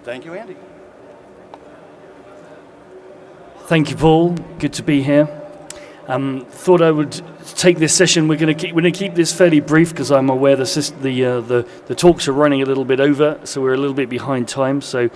Thank you, Andy. Thank you, Paul. Good to be here. Thought I would take this session. We're going to keep this fairly brief because I'm aware the talks are running a little bit over, so we're a little bit behind time. So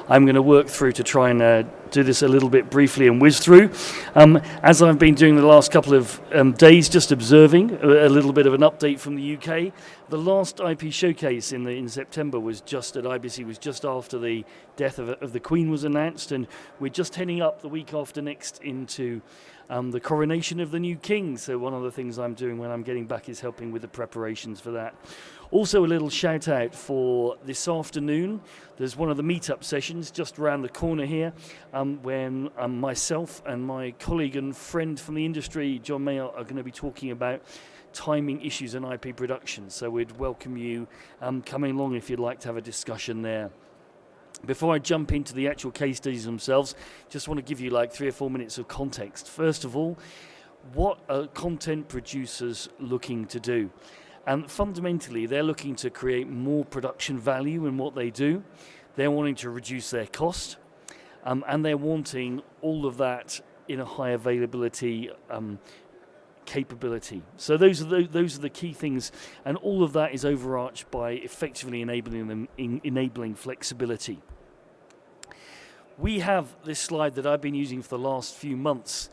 I'm going to work through to try and do this a little bit briefly and whiz through. As I've been doing the last couple of days, just observing a little bit of an update from the UK. The last IP showcase in September was just at IBC, was just after the death of the Queen was announced, and we're just heading up the week after next into the coronation of the new king. So one of the things I'm doing when I'm getting back is helping with the preparations for that. Also a little shout out for this afternoon. There's one of the meetup sessions just around the corner here when myself and my colleague and friend from the industry, John Mayer, are going to be talking about timing issues in IP production. So we'd welcome you coming along if you'd like to have a discussion there. Before I jump into the actual case studies themselves, just want to give you like 3 or 4 minutes of context. First of all, what are content producers looking to do? And fundamentally, they're looking to create more production value in what they do. They're wanting to reduce their cost, and they're wanting all of that in a high availability capability. So those are the key things, and all of that is overarched by effectively enabling flexibility. We have this slide that I've been using for the last few months,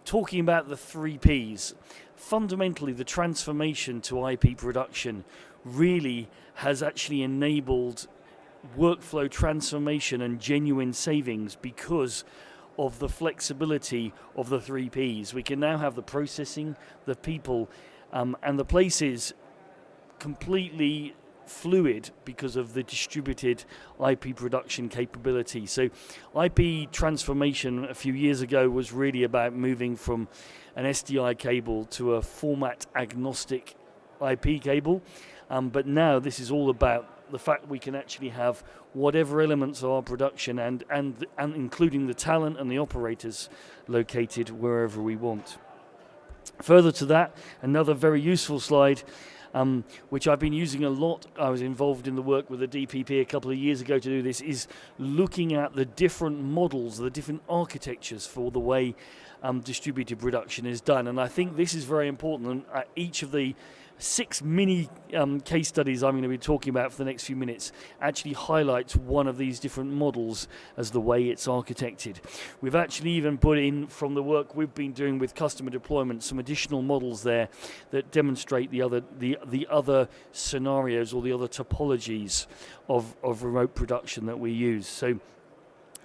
talking about the 3 Ps. Fundamentally, the transformation to IP production really has actually enabled workflow transformation and genuine savings because of the flexibility of the 3 Ps. We can now have the processing, the people, and the places completely fluid because of the distributed IP production capability. So IP transformation a few years ago was really about moving from an SDI cable to a format agnostic IP cable, but now this is all about the fact we can actually have whatever elements of our production and including the talent and the operators located wherever we want. Further to that, another very useful slide which I've been using a lot. I was involved in the work with the DPP a couple of years ago to do this, is looking at the different models, the different architectures for the way distributed production is done. And I think this is very important, and each of the 6 mini case studies I'm going to be talking about for the next few minutes actually highlights one of these different models as the way it's architected. We've actually even put in, from the work we've been doing with customer deployment, some additional models there that demonstrate the other scenarios or the other topologies of remote production that we use. So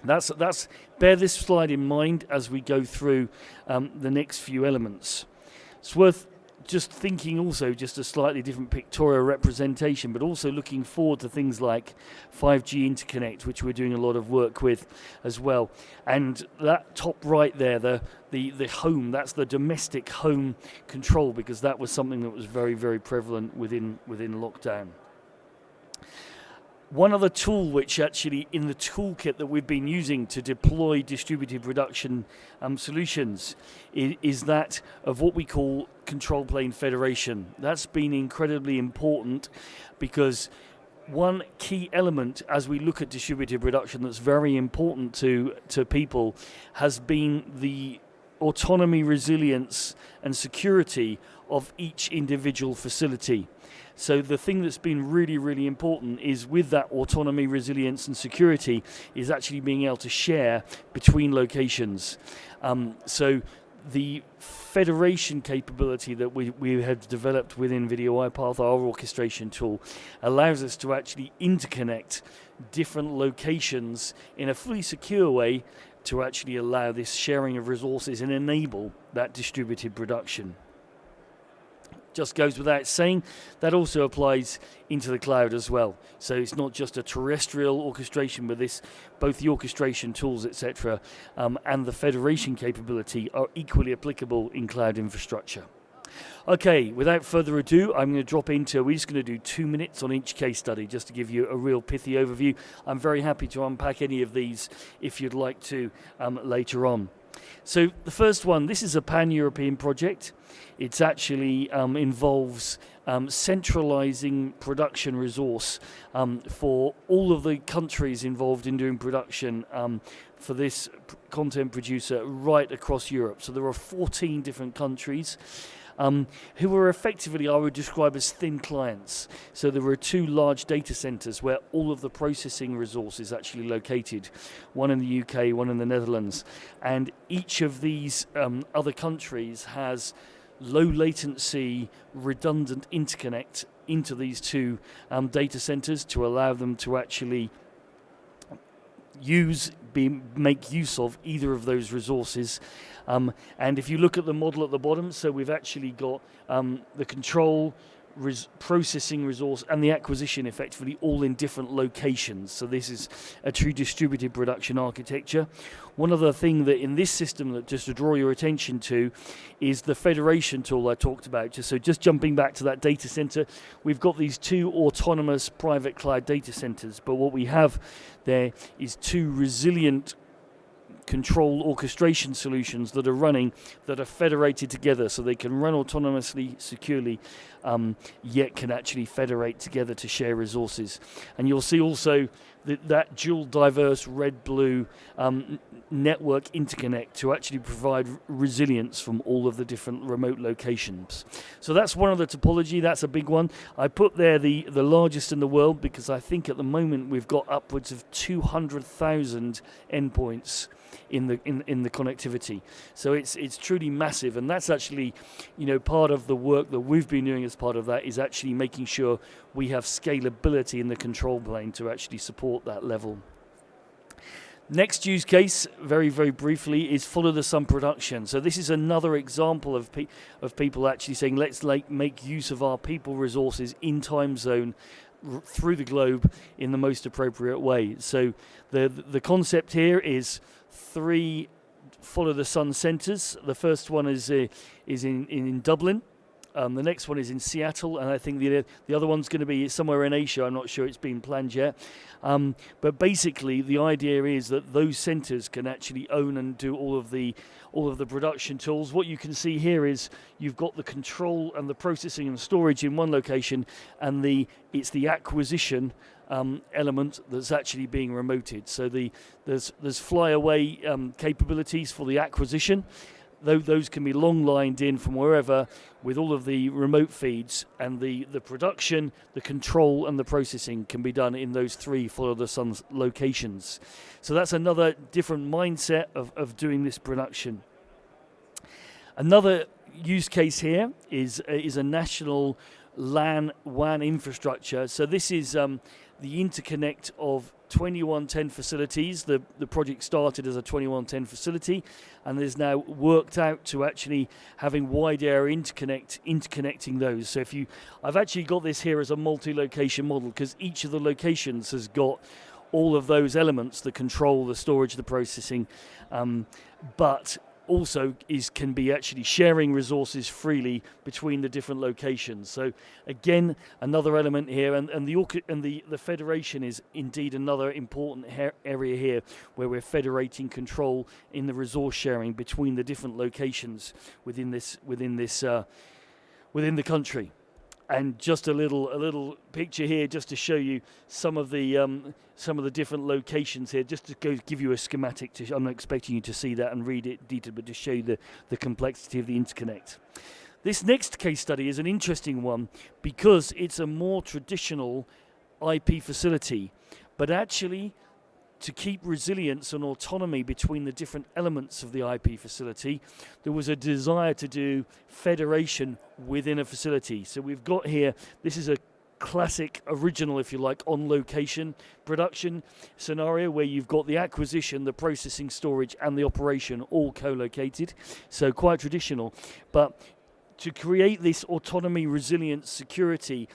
that's bear this slide in mind as we go through the next few elements. It's worth just thinking also just a slightly different pictorial representation, but also looking forward to things like 5G interconnect, which we're doing a lot of work with as well. And that top right there, the home, that's the domestic home control, because that was something that was very, very prevalent within lockdown. One other tool which actually in the toolkit that we've been using to deploy distributed production solutions is that of what we call control plane federation. That's been incredibly important because one key element as we look at distributed production that's very important to people has been the autonomy, resilience and security of each individual facility. So the thing that's been really, really important is with that autonomy, resilience and security is actually being able to share between locations. So the federation capability that we have developed within Video iPath, our orchestration tool, allows us to actually interconnect different locations in a fully secure way to actually allow this sharing of resources and enable that distributed production. Just goes without saying, that also applies into the cloud as well. So it's not just a terrestrial orchestration, but both the orchestration tools, etc., and the federation capability are equally applicable in cloud infrastructure. Okay, without further ado, I'm going to drop into, we're just going to do 2 minutes on each case study just to give you a real pithy overview. I'm very happy to unpack any of these if you'd like to later on. So the first one, this is a pan-European project. It's actually involves centralizing production resource for all of the countries involved in doing production for this content producer right across Europe. So there are 14 different countries who are effectively, I would describe as thin clients. So there are 2 large data centers where all of the processing resource is actually located, one in the UK, one in the Netherlands. And each of these other countries has low latency, redundant interconnect into these 2 data centers to allow them to actually make use of either of those resources. And if you look at the model at the bottom, so we've actually got the control, processing resource and the acquisition effectively all in different locations. So this is a true distributed production architecture. One other thing that in this system that just to draw your attention to is the federation tool I talked about. So just jumping back to that data center, we've got these 2 autonomous private cloud data centers, but what we have there is 2 resilient control orchestration solutions that are running, that are federated together so they can run autonomously, securely, yet can actually federate together to share resources. And you'll see also that dual diverse red-blue network interconnect to actually provide resilience from all of the different remote locations. So that's one of the topology, that's a big one. I put there the largest in the world because I think at the moment we've got upwards of 200,000 endpoints in the connectivity. So it's truly massive, and that's actually, part of the work that we've been doing as part of that is actually making sure we have scalability in the control plane to actually support that level. Next use case, very, very briefly, is follow the sun production. So this is another example of people actually saying, let's make use of our people resources in time zone through the globe in the most appropriate way. So the concept here is 3 follow the sun centers. The first one is in Dublin. The next one is in Seattle, and I think the other one's going to be somewhere in Asia. I'm not sure it's been planned yet. But basically, the idea is that those centers can actually own and do all of the production tools. What you can see here is you've got the control and the processing and storage in one location, and it's the acquisition element that's actually being remoted. So there's fly-away capabilities for the acquisition. Those can be long lined in from wherever with all of the remote feeds, and the production, the control and the processing can be done in those 3 follow the sun locations. So that's another different mindset of doing this production. Another use case here is a national LAN WAN infrastructure. So this is the interconnect of 2110 facilities. The project started as a 2110 facility and is now worked out to actually having wide area interconnecting those. So I've actually got this here as a multi-location model because each of the locations has got all of those elements, the control, the storage, the processing, but also can be actually sharing resources freely between the different locations. So again, another element here, and the federation is indeed another important area here where we're federating control in the resource sharing between the different locations within the country. And just a little picture here, just to show you some of the different locations here, just to give you a schematic. I'm not expecting you to see that and read it detailed, but to show you the complexity of the interconnect. This next case study is an interesting one because it's a more traditional IP facility, but actually, to keep resilience and autonomy between the different elements of the IP facility, there was a desire to do federation within a facility. So we've got here, this is a classic, original, if you like, on-location production scenario where you've got the acquisition, the processing, storage, and the operation all co-located. So quite traditional. But to create this autonomy, resilience, security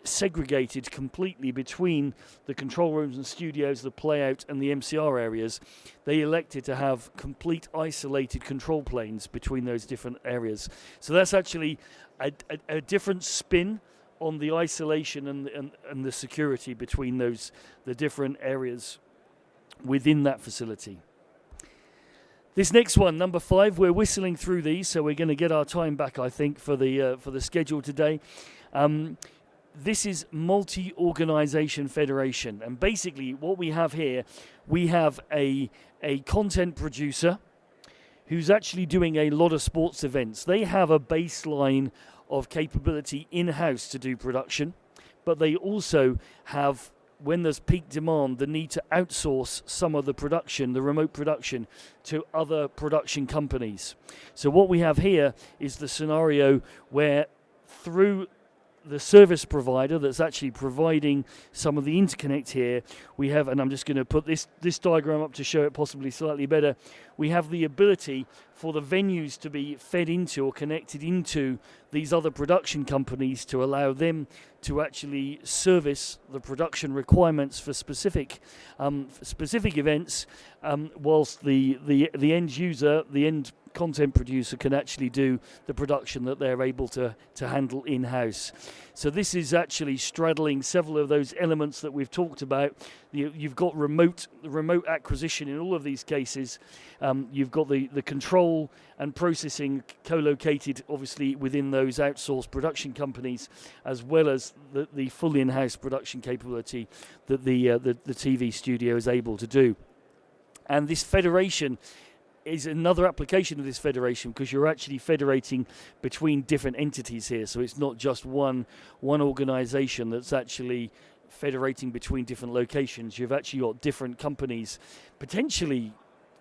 segregated completely between the control rooms and studios, the playout and the MCR areas, they elected to have complete isolated control planes between those different areas. So that's actually a different spin on the isolation and the security between the different areas within that facility. This next one, number 5, we're whistling through these, so we're going to get our time back, I think, for the schedule today. This is multi-organization federation, and basically what we have here, we have a content producer who's actually doing a lot of sports events. They have a baseline of capability in-house to do production, but they also have, when there's peak demand, the need to outsource some of the production, the remote production, to other production companies. So what we have here is the scenario where through the service provider that's actually providing some of the interconnect here, we have, and I'm just going to put this diagram up to show it possibly slightly better, we have the ability for the venues to be fed into or connected into these other production companies to allow them to actually service the production requirements for specific events, whilst the end user, the end content producer, can actually do the production that they're able to handle in-house. So this is actually straddling several of those elements that we've talked about. You've got remote acquisition in all of these cases. You've got the control and processing co-located obviously within those outsourced production companies, as well as the full in-house production capability that the TV studio is able to do. And this federation is another application of this federation, because you're actually federating between different entities here. So it's not just one organization that's actually federating between different locations. You've actually got different companies, potentially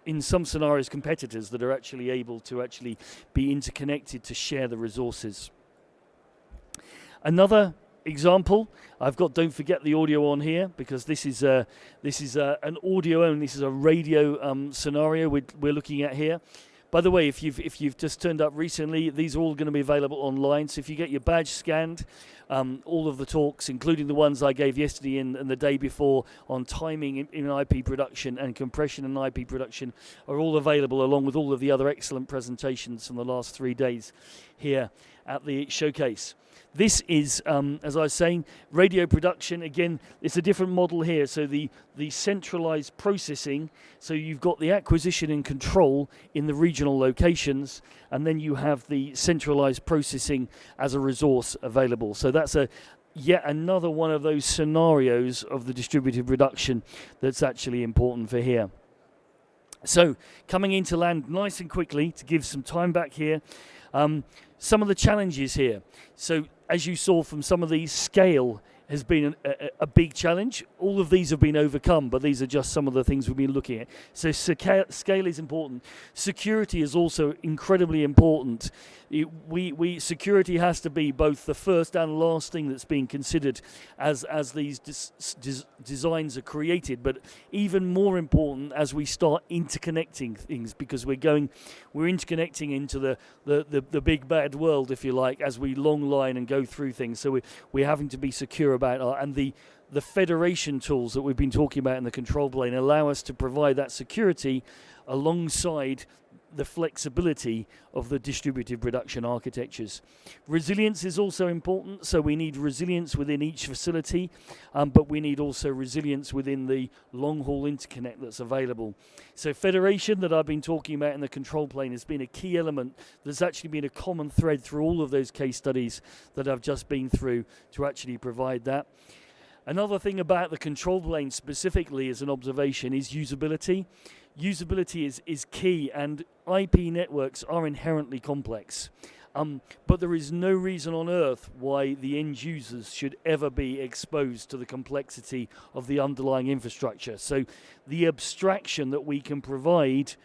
in some scenarios competitors, that are actually able to actually be interconnected to share the resources. Another example, I've got, don't forget the audio on here, because this is an audio only. This is a radio scenario we're looking at here. By the way, if you've just turned up recently, these are all going to be available online. So if you get your badge scanned, all of the talks, including the ones I gave yesterday and the day before on timing in IP production and compression in IP production, are all available, along with all of the other excellent presentations from the last 3 days here at the showcase. This is, as I was saying, radio production. Again, it's a different model here. So the centralized processing, so you've got the acquisition and control in the regional locations, and then you have the centralized processing as a resource available. So that's yet another one of those scenarios of the distributed production that's actually important for here. So coming into land nice and quickly to give some time back here. Some of the challenges here. So as you saw from some of these, scale has been a big challenge. All of these have been overcome, but these are just some of the things we've been looking at. So scale is important. Security is also incredibly important. Security has to be both the first and last thing that's being considered as these designs are created, but even more important as we start interconnecting things, because we're interconnecting into the big bad world, if you like, as we long line and go through things. So we're having to be secure about and the federation tools that we've been talking about in the control plane allow us to provide that security alongside the flexibility of the distributed production architectures. Resilience is also important, so we need resilience within each facility, but we need also resilience within the long-haul interconnect that's available. So federation that I've been talking about in the control plane has been a key element that's actually been a common thread through all of those case studies that I've just been through to actually provide that. Another thing about the control plane specifically as an observation is usability. Usability is key, and IP networks are inherently complex. But there is no reason on earth why the end users should ever be exposed to the complexity of the underlying infrastructure. So the abstraction that we can provide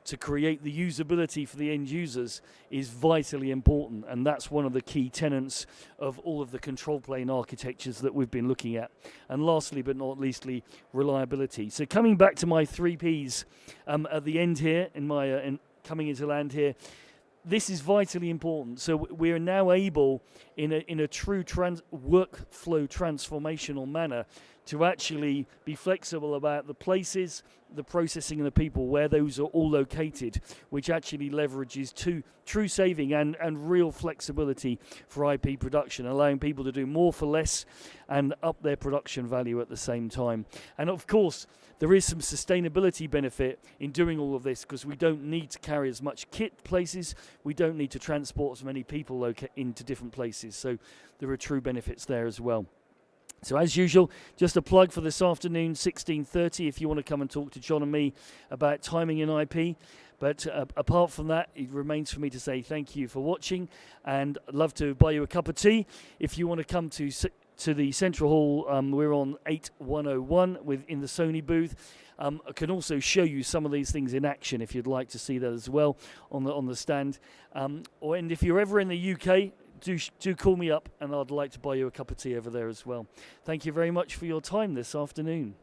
to create the usability for the end users is vitally important, and that's one of the key tenets of all of the control plane architectures that we've been looking at. And lastly but not leastly, reliability. So coming back to my 3 Ps at the end here, in coming into land here, this is vitally important. So we are now able, in a true workflow transformational manner, to actually be flexible about the places, the processing and the people where those are all located, which actually leverages true saving and real flexibility for IP production, allowing people to do more for less and up their production value at the same time. And of course, there is some sustainability benefit in doing all of this, because we don't need to carry as much kit places, we don't need to transport as many people into different places, so there are true benefits there as well. So as usual, just a plug for this afternoon, 16:30, if you want to come and talk to John and me about timing in IP. But apart from that, it remains for me to say thank you for watching, and I'd love to buy you a cup of tea. If you want to come to the Central Hall, we're on 8101 in the Sony booth. I can also show you some of these things in action if you'd like to see that as well on the stand. And if you're ever in the UK, do call me up, and I'd like to buy you a cup of tea over there as well. Thank you very much for your time this afternoon.